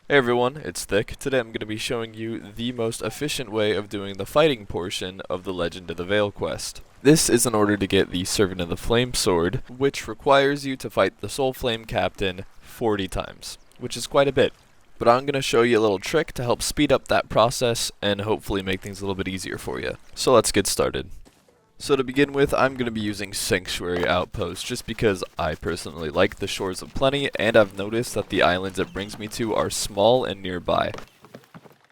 Hey everyone, it's Thick. Today I'm going to be showing you the most efficient way of doing the fighting portion of the Legend of the Veil quest. This is in order to get the Servant of the Flame sword, which requires you to fight the Soul Flame Captain 40 times, which is quite a bit. But I'm going to show you a little trick to help speed up that process and hopefully make things a little bit easier for you. So let's get started. So to begin with, I'm going to be using Sanctuary Outpost just because I personally like the Shores of Plenty, and I've noticed that the islands it brings me to are small and nearby.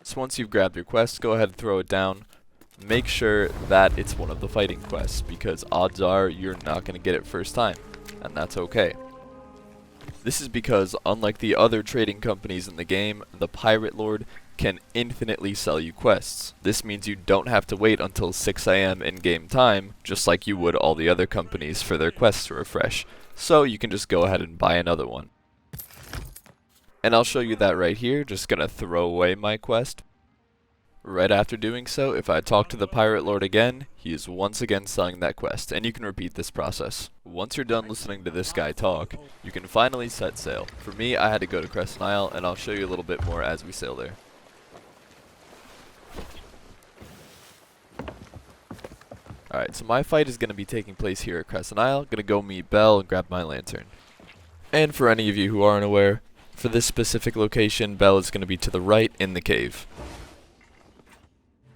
So once you've grabbed your quest, go ahead and throw it down. Make sure that it's one of the fighting quests, because odds are you're not going to get it first time, and that's okay. This is because, unlike the other trading companies in the game, the Pirate Lord can infinitely sell you quests. This means you don't have to wait until 6 AM in-game time, just like you would all the other companies for their quests to refresh. So you can just go ahead and buy another one. And I'll show you that right here. Just gonna throw away my quest. Right after doing so, if I talk to the Pirate Lord again, he is once again selling that quest, and you can repeat this process. Once you're done listening to this guy talk, you can finally set sail. For me, I had to go to Crescent Isle, and I'll show you a little bit more as we sail there. Alright, so my fight is going to be taking place here at Crescent Isle. Going to go meet Belle and grab my lantern. And for any of you who aren't aware, for this specific location, Belle is going to be to the right in the cave.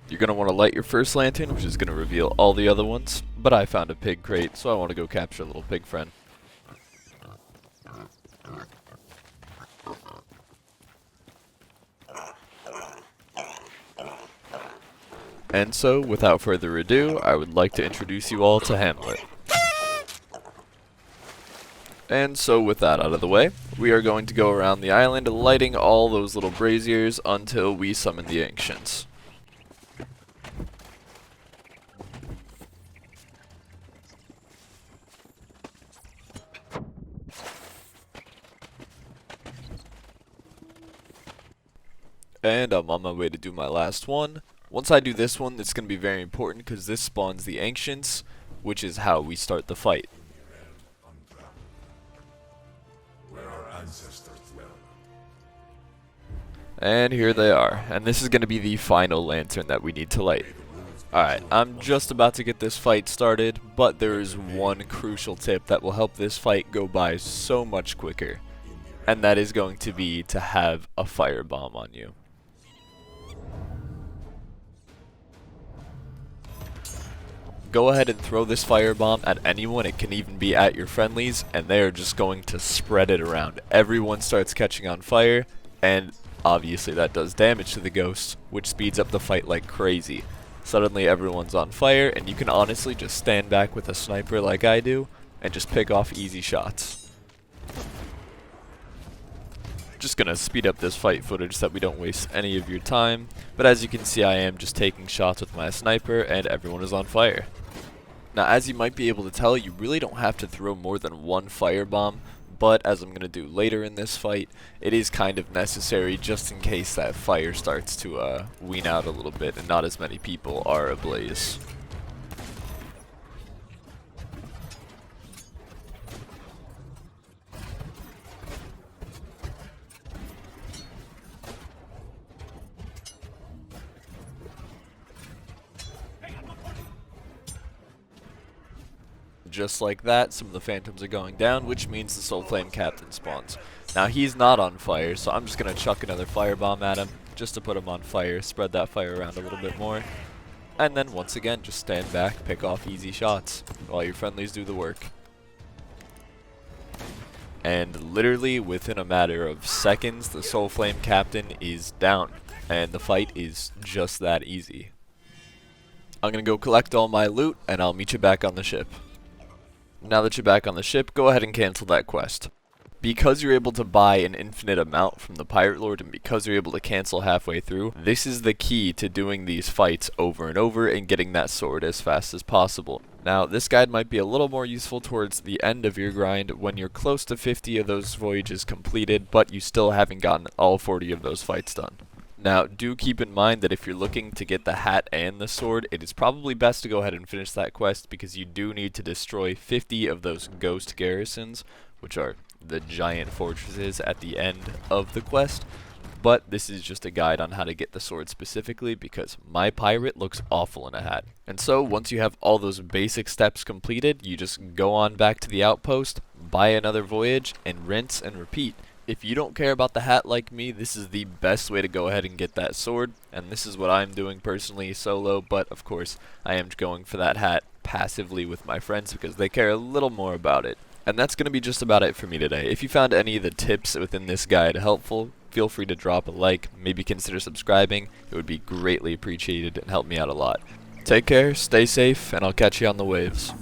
You're going to want to light your first lantern, which is going to reveal all the other ones. But I found a pig crate, so I want to go capture a little pig friend. And so, without further ado, I would like to introduce you all to Hamlet. And so, with that out of the way, we are going to go around the island lighting all those little braziers until we summon the Ancients. And I'm on my way to do my last one. Once I do this one, it's going to be very important because this spawns the Ancients, which is how we start the fight. And here they are, and this is going to be the final lantern that we need to light. Alright, I'm just about to get this fight started, but there is one crucial tip that will help this fight go by so much quicker. And that is going to be to have a firebomb on you. Go ahead and throw this firebomb at anyone. It can even be at your friendlies, and they are just going to spread it around. Everyone starts catching on fire, and obviously that does damage to the ghost, which speeds up the fight like crazy. Suddenly everyone's on fire, and you can honestly just stand back with a sniper like I do, and just pick off easy shots. Just gonna speed up this fight footage so that we don't waste any of your time, but as you can see, I am just taking shots with my sniper and everyone is on fire. Now, as you might be able to tell, you really don't have to throw more than one firebomb, but as I'm gonna do later in this fight, it is kind of necessary just in case that fire starts to wean out a little bit and not as many people are ablaze. Just like that, some of the phantoms are going down, which means the Soul Flame Captain spawns. Now, he's not on fire, so I'm just going to chuck another firebomb at him, just to put him on fire, spread that fire around a little bit more. And then, once again, just stand back, pick off easy shots, while your friendlies do the work. And literally, within a matter of seconds, the Soul Flame Captain is down, and the fight is just that easy. I'm going to go collect all my loot, and I'll meet you back on the ship. Now that you're back on the ship, go ahead and cancel that quest. Because you're able to buy an infinite amount from the Pirate Lord, and because you're able to cancel halfway through, this is the key to doing these fights over and over and getting that sword as fast as possible. Now, this guide might be a little more useful towards the end of your grind when you're close to 50 of those voyages completed, but you still haven't gotten all 40 of those fights done. Now, do keep in mind that if you're looking to get the hat and the sword, it is probably best to go ahead and finish that quest because you do need to destroy 50 of those ghost garrisons, which are the giant fortresses at the end of the quest. but this is just a guide on how to get the sword specifically because my pirate looks awful in a hat. And so once you have all those basic steps completed, you just go on back to the outpost, buy another voyage, and rinse and repeat. If you don't care about the hat like me, this is the best way to go ahead and get that sword, and this is what I'm doing personally solo, but of course I am going for that hat passively with my friends because they care a little more about it. And that's going to be just about it for me today. If you found any of the tips within this guide helpful, feel free to drop a like, maybe consider subscribing. It would be greatly appreciated and help me out a lot. Take care, stay safe, and I'll catch you on the waves.